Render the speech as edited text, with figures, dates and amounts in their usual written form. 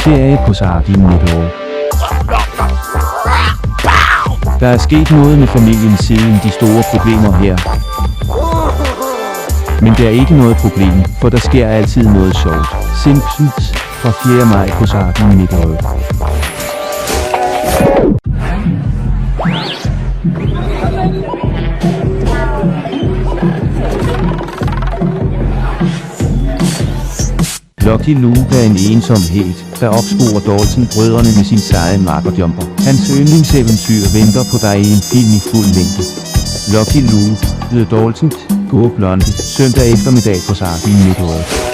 Ferie på Sardinien et år. Der er sket noget med familien siden de store problemer her. Men det er ikke noget problem, for der sker altid noget sjovt. Simpsons fra 4. maj på Sardinien et år. Lucky Luke er en ensom helt, der opsporer Dalton-brødrene med sin seje markerjumper. Hans yndlingseventyr venter på dig i en film i fuld længde. Lucky Luke, The Dalton, Go Blonde, søndag eftermiddag på Sardinien et år.